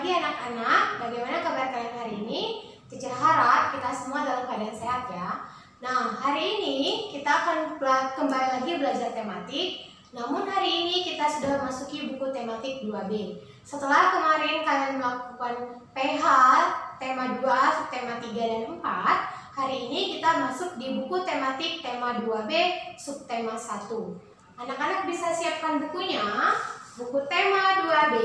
pagi anak-anak, bagaimana kabar kalian hari ini? Teacher harap kita semua dalam keadaan sehat ya. Nah, hari ini kita akan kembali lagi belajar tematik. Namun hari ini kita sudah memasuki buku tematik 2B. Setelah kemarin kalian melakukan PH, tema 2, subtema 3 dan 4, hari ini kita masuk di buku tematik tema 2B, subtema 1. Anak-anak bisa siapkan bukunya. Buku tema 2B,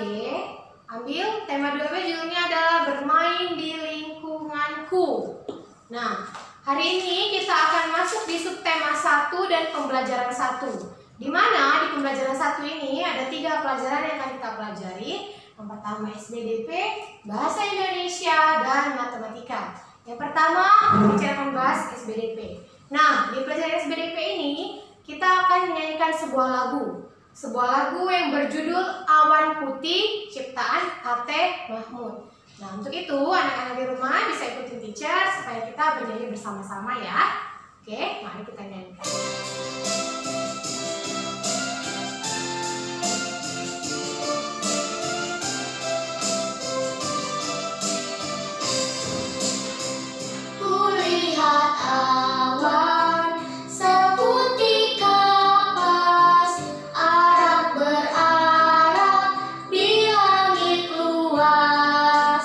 ambil tema 2B judulnya adalah bermain di lingkunganku. Nah, hari ini kita akan masuk di subtema 1 dan pembelajaran 1. Di mana di pembelajaran 1 ini ada 3 pelajaran yang akan kita pelajari. Yang pertama SBDP, Bahasa Indonesia, dan Matematika. Yang pertama, kita akan bahas SBDP. Nah, di pelajaran SBDP ini kita akan menyanyikan sebuah lagu. Sebuah lagu yang berjudul Awan Putih ciptaan A.T. Mahmud. Nah, untuk itu anak-anak di rumah bisa ikutin teacher supaya kita bernyanyi bersama-sama ya. Oke, mari kita nyanyikan. Kulihat awan seputih kapas, arak berarak di langit luas.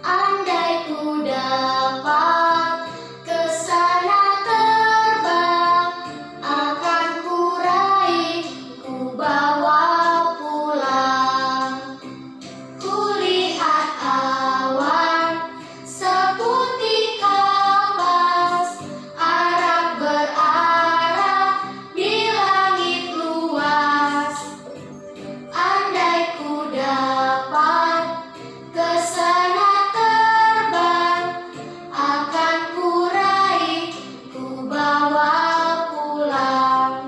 Andai ku dapat ke sana terbang, akan ku raih, ku bawa pulang. Kulihat awan seputih kapas, arak berarak di langit luas. Andai ku dapat ke sana terbang, akan ku raih, ku bawa pulang.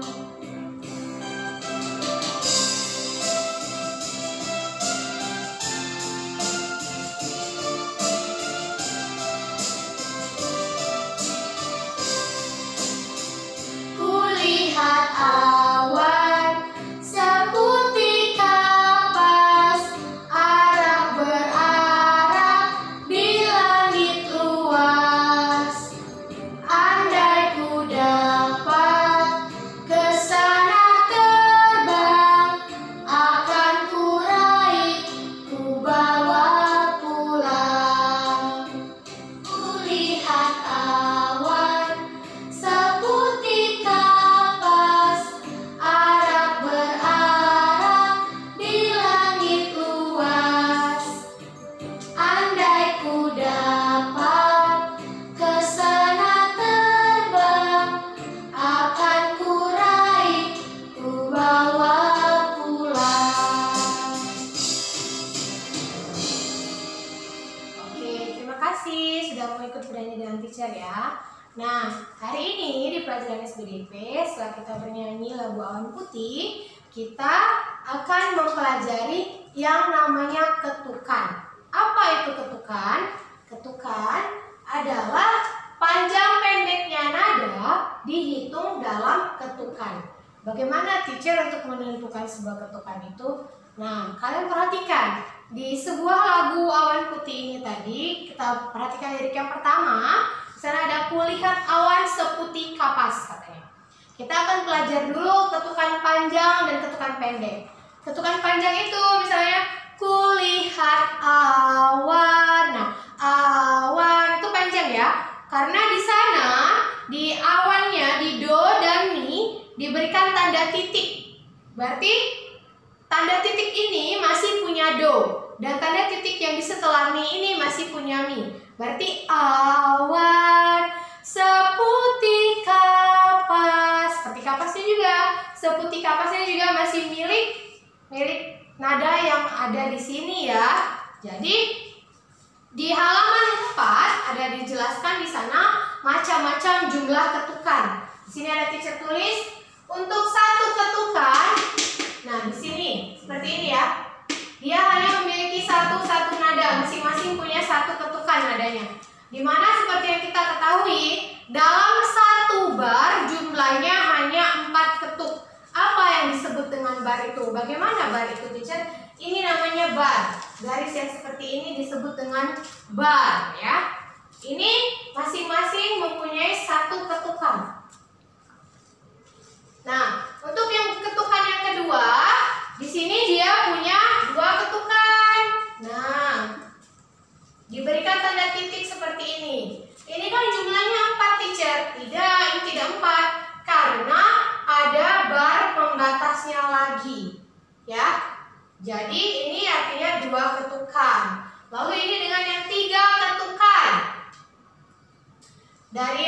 Kulihat awan seputih kapas, arak berarak di langit luas. Andai ku dapat ke sana terbang, akan ku raih, ku bawa pulang. Kulihat awan seputih kapas, arak berarak di langit luas. Andai ku dapat ke sana terbang, akan ku raih, ku bawa pulang. Oke, terima kasih sudah mau ikut bernyanyi dengan teacher ya. Nah, hari ini di pelajaran SBDP, setelah kita bernyanyi lagu Awan Putih, kita akan mempelajari yang namanya ketukan. Apa itu ketukan? Ketukan adalah panjang pendeknya nada dihitung dalam ketukan. Bagaimana teacher untuk menentukan sebuah ketukan itu? Nah, kalian perhatikan di sebuah lagu Awan Putih ini tadi, kita perhatikan lirik yang pertama. Di sana ada kulihat awan seputih kapas katanya. Kita akan belajar dulu ketukan panjang dan ketukan pendek. Ketukan panjang itu misalnya kulihat awan. Nah, awan itu panjang ya. Karena di sana di awannya di do dan mi diberikan tanda titik. Berarti tanda titik ini masih punya do dan tanda titik yang di setelah mi ini masih punya mi. Berarti awan seputih kapas. Seperti kapasnya juga, seputih kapasnya juga masih milik nada yang ada di sini ya. Jadi di halaman 4 ada dijelaskan di sana macam-macam jumlah ketukan. Di sini ada teacher tulis untuk satu ketukan. Nah, di sini seperti ini ya. Dia hanya memiliki satu nada, masing-masing punya satu ketukan nadanya. Dimana seperti yang kita ketahui, dalam satu bar jumlahnya hanya 4 ketuk. Apa yang disebut dengan bar itu? Bagaimana bar itu, teacher? Ini namanya bar. garis yang seperti ini disebut dengan bar ya. Ini masing-masing mempunyai satu ketukan. Nah, untuk yang ketukan yang kedua, di sini dia punya dua ketukan. Nah, diberikan tanda titik seperti ini. Ini kan jumlahnya 4, teacher. Tidak, ini tidak 4. Karena ada bar pembatasnya lagi. Ya. Jadi ini artinya dua ketukan. Lalu ini dengan yang 3 ketukan. Dari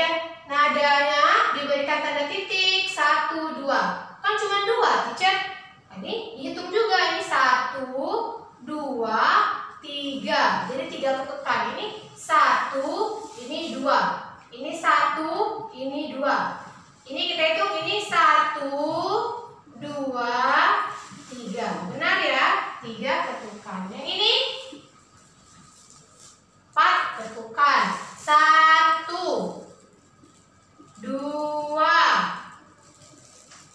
nadanya diberikan tanda titik 1, 2. Kan cuma 2, teacher. Ini dihitung juga. Ini 1, 2, 3. Jadi 3 ketukan. Ini 1, ini 2. Ini 1, ini 2. Ini kita hitung, ini 1, 2, 3. Benar ya? 3 ketukan. Yang ini 4 ketukan. 1, 2,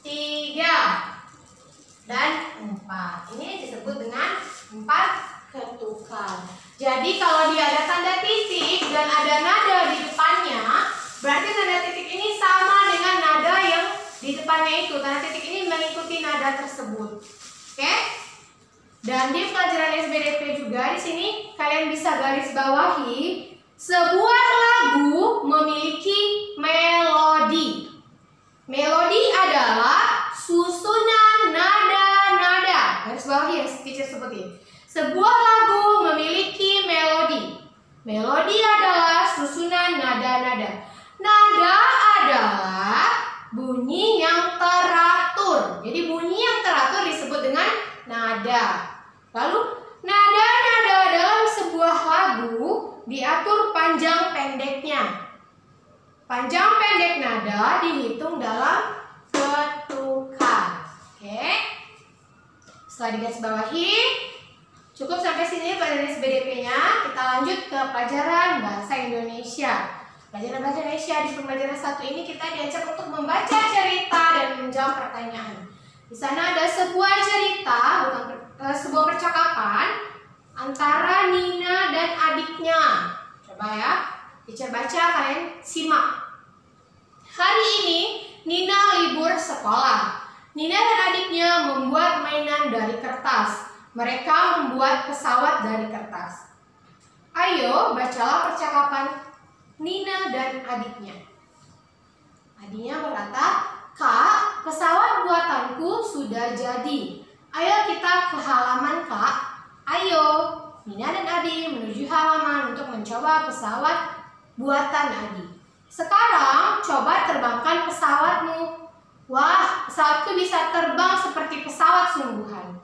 3, dan 4. Ini disebut dengan 4 ketukan. Jadi kalau dia ada tanda titik dan ada nada di depannya, berarti tanda titik ini sama dengan nada yang di depannya itu. Tanda titik ini mengikuti nada tersebut. Oke? Dan di pelajaran SBDP juga di sini kalian bisa garis bawahi sebuah lagu memiliki melodi. Melodi adalah susunan nada-nada. Garis bawahi ya, teacher seperti ini. Sebuah lagu memiliki melodi. Melodi adalah susunan nada-nada. Nada adalah bunyi yang teratur. Jadi bunyi yang teratur disebut dengan nada. Lalu nada-nada dalam sebuah lagu diatur panjang pendeknya. Panjang pendek nada dihitung dalam ketukan. Oke. Setelah digarisbawahi, cukup sampai sini pelajaran SBDP-nya. Kita lanjut ke pelajaran Bahasa Indonesia. Pelajaran Bahasa Indonesia di pembelajaran 1 ini kita diajak untuk membaca cerita dan menjawab pertanyaan. Di sana ada sebuah cerita, sebuah percakapan antara Nina dan adiknya. Coba ya, teacher baca, kalian simak. Hari ini Nina libur sekolah. Nina dan adiknya membuat mainan dari kertas. Mereka membuat pesawat dari kertas. Ayo, bacalah percakapan Nina dan adiknya. Adiknya berkata, "Kak, pesawat buatanku sudah jadi. Ayo kita ke halaman, Kak." Ayo, Nina dan Adi menuju halaman untuk mencoba pesawat buatan Adi. Sekarang, coba terbangkan pesawatmu. Wah, pesawatku bisa terbang seperti pesawat sungguhan.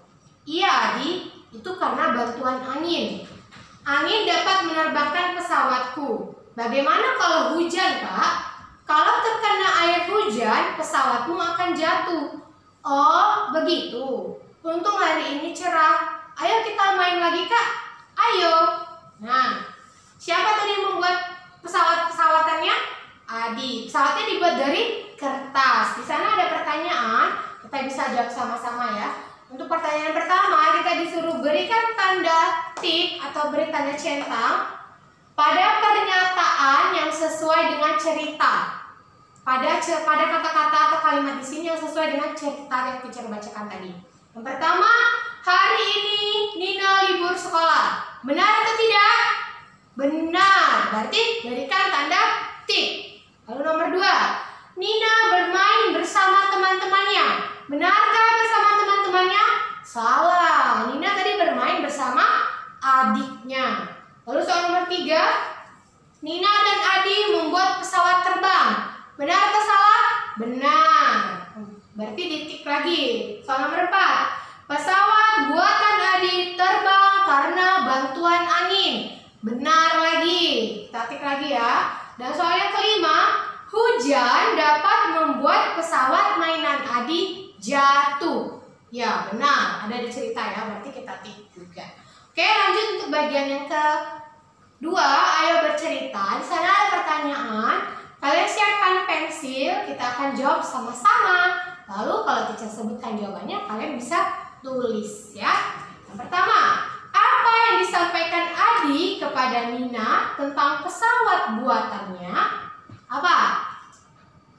Iya, Adi, itu karena bantuan angin. Angin dapat menerbangkan pesawatku. Bagaimana kalau hujan, Kak? Kalau terkena air hujan, pesawatmu akan jatuh. Oh, begitu. Untung hari ini cerah. Ayo kita main lagi, Kak. Ayo. Nah, siapa tadi yang membuat pesawat-pesawatannya? Adi. Pesawatnya dibuat dari kertas. Di sana ada pertanyaan. Kita bisa jawab sama-sama ya. Untuk pertanyaan pertama, kita disuruh berikan tanda tik atau beri tanda centang pada pernyataan yang sesuai dengan cerita. Pada kata-kata atau kalimat di sini yang sesuai dengan cerita yang teacher bacakan tadi. Yang pertama, hari ini Nina libur sekolah. Benar atau tidak? Benar. Berarti berikan tanda tik. Lalu nomor 2, Nina bermain bersama teman-temannya. Benarkah bersama teman-temannya? Salah. Nina tadi bermain bersama adiknya. Lalu soal nomor 3, Nina dan Adi membuat pesawat terbang. Benar atau salah? Benar. Berarti ditik lagi. Soal nomor 4, pesawat buatan Adi terbang karena bantuan angin. Benar lagi. Kita tik lagi ya. Dan soal yang kelima, hujan dapat membuat pesawat mainan Adi jatuh. Ya, benar. Ada di cerita ya, berarti kita tik juga. Oke, lanjut untuk bagian yang kedua, ayo bercerita. Di sana ada pertanyaan. Kalian siapkan pensil, kita akan jawab sama-sama. Lalu kalau teacher sebutkan jawabannya, kalian bisa tulis ya. Yang pertama, apa yang kepada Nina tentang pesawat buatannya. Apa?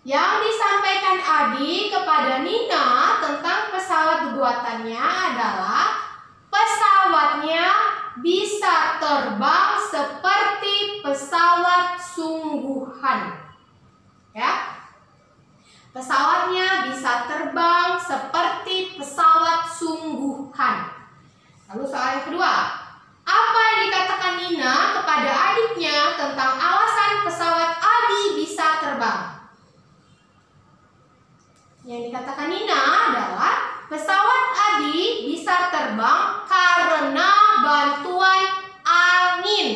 Yang disampaikan Adi kepada Nina tentang pesawat buatannya adalah pesawatnya bisa terbang seperti pesawat sungguhan. Ya. Pesawatnya bisa terbang seperti pesawat sungguhan. Lalu soal yang kedua, apa yang dikatakan Nina kepada adiknya tentang alasan pesawat Adi bisa terbang? Yang dikatakan Nina adalah pesawat Adi bisa terbang karena bantuan angin.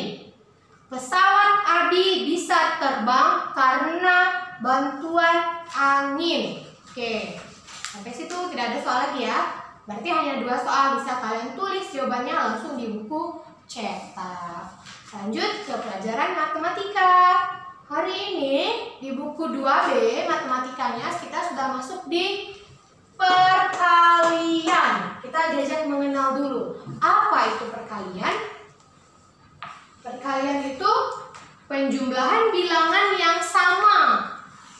Pesawat Adi bisa terbang karena bantuan angin. Oke, sampai situ tidak ada soal lagi ya. Berarti hanya 2 soal, bisa kalian tulis jawabannya langsung di buku cetak. Lanjut ke pelajaran matematika. Hari ini di buku 2B matematikanya kita sudah masuk di perkalian. Kita diajak mengenal dulu. Apa itu perkalian? Perkalian itu penjumlahan bilangan yang sama.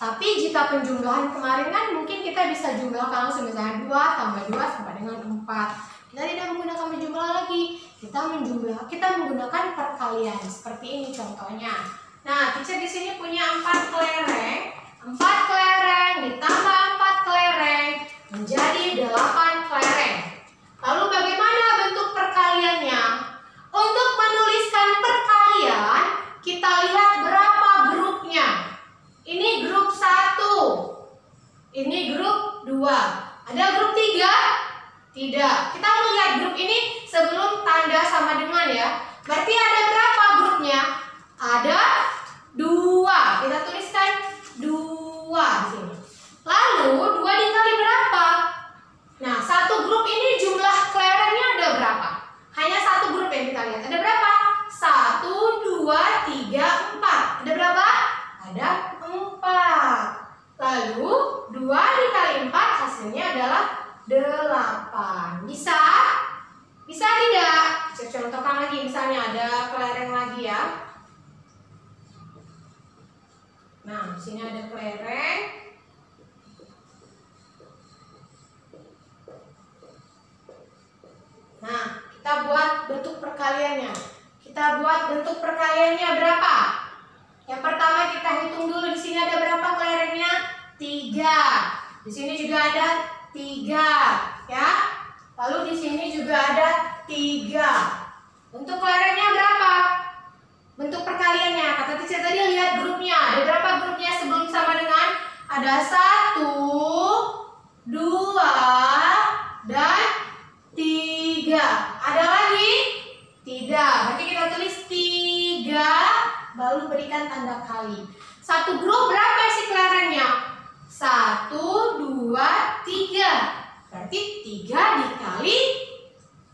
Tapi jika penjumlahan kemarin kan mungkin kita bisa jumlahkan langsung, misalnya 2 tambah 2 sama dengan 4. Kita tidak menggunakan penjumlahan lagi. Kita menggunakan perkalian. Seperti ini contohnya. Nah, teacher di sini punya 4 kelereng. 4 kelereng ditambah 4 kelereng menjadi 8 kelereng. Lalu bagaimana bentuk perkaliannya? Untuk menuliskan perkalian, kita lihat berapa grupnya. Ini grup 1. Ini grup 2. Ada grup 3? Tidak. Kita melihat grup ini sebelum tanda sama dengan ya. Berarti ada berapa grupnya? Ada 2. Kita tuliskan 2 di sini. Lalu 2 dikali berapa? Nah, satu grup ini jumlah kelerengnya ada berapa? Hanya satu grup yang kita lihat. Ada berapa? 1, 2, 3, 4. Ada berapa? Ada 4. Lalu 2 dikali 4 hasilnya adalah 8. Bisa? Bisa tidak? Saya contohkan lagi, misalnya ada kelereng lagi ya. Nah, di sini ada kelereng. Nah, kita buat bentuk perkaliannya. Kita buat bentuk perkaliannya berapa? Yang pertama kita hitung dulu, di sini ada berapa kelerengnya? 3. Di sini juga ada 3, ya. Lalu di sini juga ada 3. Untuk kelerengnya berapa? Bentuk perkaliannya, kata teacher tadi lihat grupnya. Ada berapa grupnya sebelum sama dengan? Ada 1, 2, dan 3. Ada lagi? Tidak. Berarti kita tulis 3, lalu berikan tanda kali. Satu grup berapa isi kelerengnya? 1, 2, 3. Berarti 3 dikali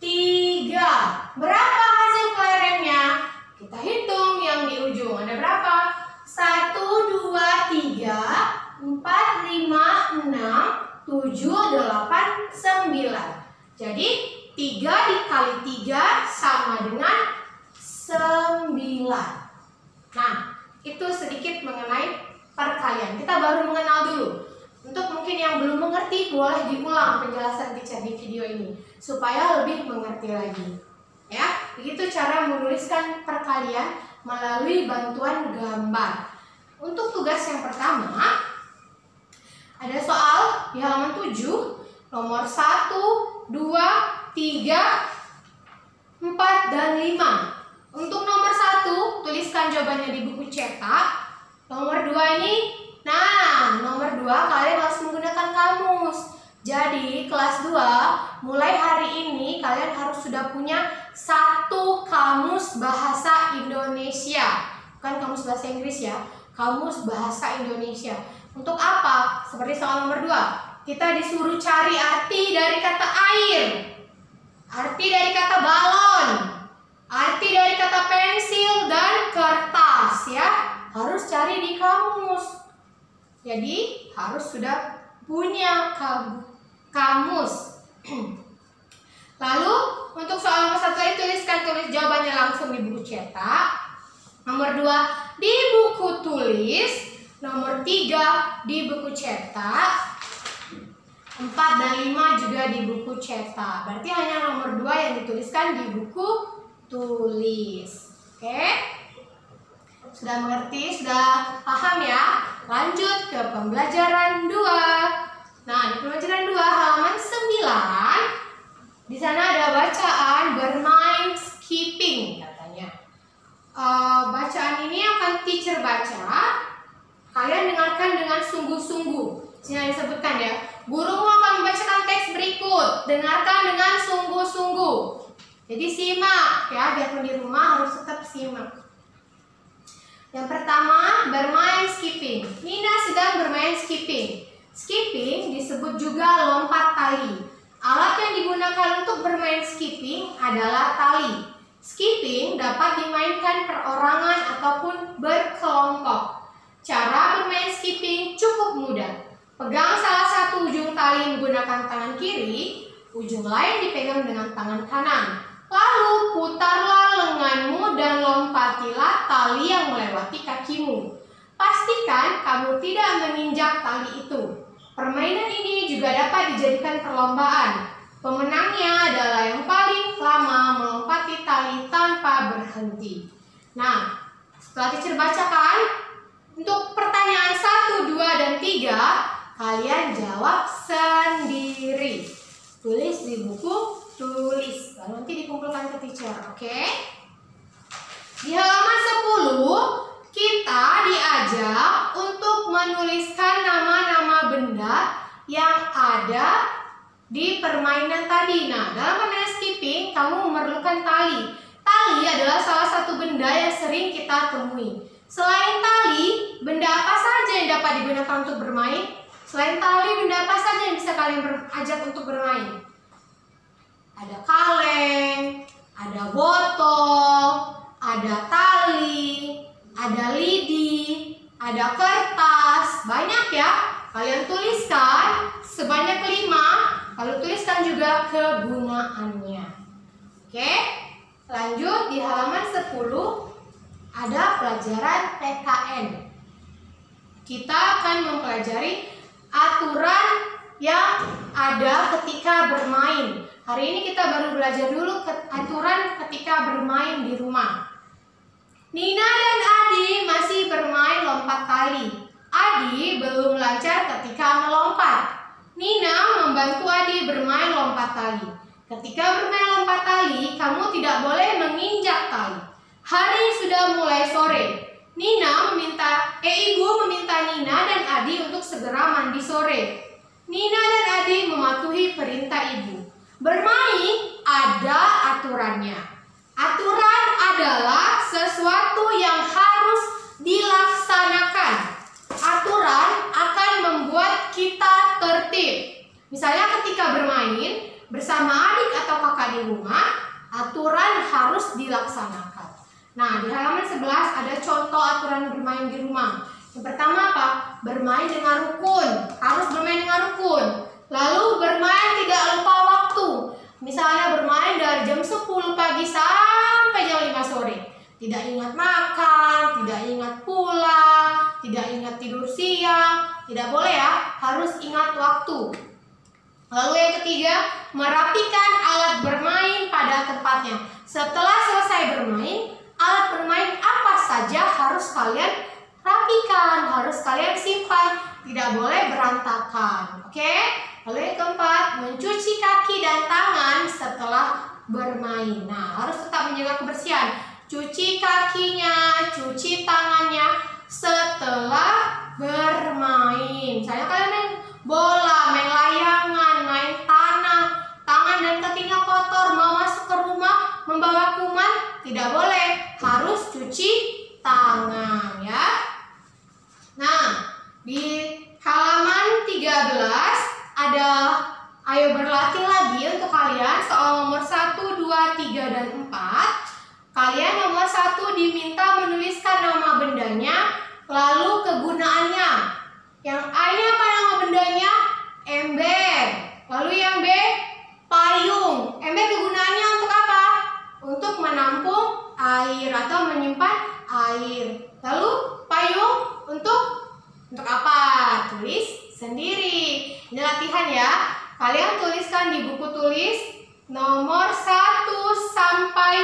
3. Berapa hasil kelerengnya? Kita hitung yang di ujung. Ada berapa? 1, 2, 3, 4, 5, 6, 7, 8, 9. Jadi 3 dikali 3 sama dengan 9. Nah, itu sedikit mengenai perkalian. Kita baru mengenal dulu. Untuk mungkin yang belum mengerti, boleh diulang penjelasan teacher di video ini supaya lebih mengerti lagi. Ya, begitu cara menuliskan perkalian melalui bantuan gambar. Untuk tugas yang pertama, ada soal di halaman 7, nomor 1, 2, 3, 4, dan 5. Untuk nomor 1, tuliskan jawabannya di buku cetak. Nomor 2 ini, nah, nomor 2 kalian harus menggunakan kamus. Jadi, kelas 2, mulai hari ini kalian harus sudah punya 1 kamus bahasa Indonesia. Bukan kamus bahasa Inggris ya, kamus bahasa Indonesia. Untuk apa? Seperti soal nomor 2, kita disuruh cari arti dari kata air, arti dari kata balon, arti dari kata pensil dan kertas ya. Harus cari di kamus. Jadi harus sudah punya kamus. Lalu untuk soal nomor 1 tadi tulis jawabannya langsung di buku cetak. Nomor 2 di buku tulis. Nomor 3 di buku cetak. 4 dan 5 juga di buku cetak. Berarti hanya nomor 2 yang dituliskan di buku tulis. Oke? Sudah mengerti? Sudah paham ya? Lanjut ke pembelajaran 2. Nah, di pembelajaran 2 halaman 9. Di sana ada bacaan bermain skipping katanya. Bacaan ini akan teacher baca. Kalian dengarkan dengan sungguh-sungguh. Sini disebutkan ya. Gurumu akan membacakan teks berikut. Dengarkan dengan sungguh-sungguh. Jadi simak ya, biarpun di rumah harus tetap simak. Yang pertama, bermain skipping. Nina sedang bermain skipping. Skipping disebut juga lompat tali. Alat yang digunakan untuk bermain skipping adalah tali. Skipping dapat dimainkan perorangan ataupun berkelompok. Cara bermain skipping cukup mudah. Pegang salah satu ujung tali menggunakan tangan kiri, ujung lain dipegang dengan tangan kanan. Lalu putarlah lenganmu dan lompatilah tali yang melewati kakimu. Pastikan kamu tidak menginjak tali itu. Permainan ini juga dapat dijadikan perlombaan. Pemenangnya adalah yang paling lama melompati tali tanpa berhenti. Nah, setelah teacher bacakan, untuk pertanyaan 1, 2, dan 3, kalian jawab sendiri. Tulis di buku tulis. Lalu nanti dikumpulkan ke teacher, oke? Di halaman 10, kita diajak untuk menuliskan nama-nama benda yang ada di permainan tadi. Nah, dalam permainan skipping, kamu memerlukan tali. Tali adalah salah satu benda yang sering kita temui. Selain tali, benda apa saja yang dapat digunakan untuk bermain? Selain tali, benda apa saja yang bisa kalian ajak untuk bermain? Ada kaleng, ada botol, ada tali, ada lidi, ada kertas. Banyak ya. Kalian tuliskan sebanyak 5, lalu tuliskan juga kegunaannya. Oke? Lanjut di halaman 10. Ada pelajaran PKN. Kita akan mempelajari aturan yang ada ketika bermain. Hari ini kita baru belajar dulu aturan ketika bermain di rumah. Nina dan Adi masih bermain lompat tali. Adi belum lancar ketika melompat. Nina membantu Adi bermain lompat tali. Ketika bermain lompat tali, kamu tidak boleh menginjak tali. Hari sudah mulai sore. Ibu meminta Nina dan Adi untuk segera mandi sore. Nina dan Adi mematuhi perintah ibu. Bermain ada aturannya. Aturan adalah sesuatu yang harus dilaksanakan. Aturan akan membuat kita tertib. Misalnya ketika bermain bersama adik atau kakak di rumah, aturan harus dilaksanakan. Nah, di halaman 11 ada contoh aturan bermain di rumah. Yang pertama apa? Bermain dengan rukun. Harus bermain dengan rukun. Lalu bermain tidak lupa waktu. Misalnya bermain dari jam 10 pagi sampai jam 5 sore. Tidak ingat makan, tidak ingat pulang, tidak ingat tidur siang. Tidak boleh ya, harus ingat waktu. Lalu yang ketiga, merapikan alat bermain pada tempatnya. Setelah selesai bermain, alat bermain apa saja harus kalian rapikan, harus kalian simpan, tidak boleh berantakan. Oke? Lalu yang keempat, mencuci kaki dan tangan setelah bermain. Nah, harus tetap menjaga kebersihan. Cuci kakinya, cuci tangannya setelah bermain. Misalnya kalian main bola, main layangan, main tanah, tangan dan kakinya kotor, mau masuk ke rumah membawa kuman, tidak boleh, harus cuci tangan ya. Nah, di halaman 13 ada ayo berlatih lagi untuk kalian soal nomor 1, 2, 3, dan 4. Kalian nomor 1 diminta menuliskan nama bendanya, lalu kegunaannya. Yang A ini apa nama bendanya? Ember. Lalu yang B, payung. Ember kegunaannya untuk apa? Untuk menampung air atau menyimpan air. Lalu payung untuk apa? Tulis sendiri. Ini latihan ya. Kalian tuliskan di buku tulis nomor 1 sampai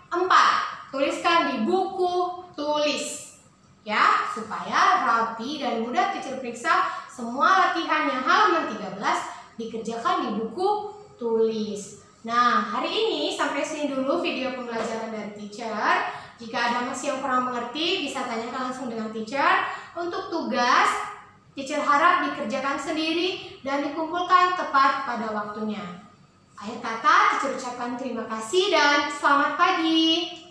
4. Tuliskan di buku tulis. Ya, supaya rapi dan mudah teacher periksa semua latihan yang halaman 13 dikerjakan di buku tulis. Nah, hari ini sampai sini dulu video pembelajaran dari teacher. Jika ada masih yang kurang mengerti, bisa tanyakan langsung dengan teacher. Untuk tugas, teacher harap dikerjakan sendiri dan dikumpulkan tepat pada waktunya. Akhir kata, teacher ucapkan terima kasih dan selamat pagi.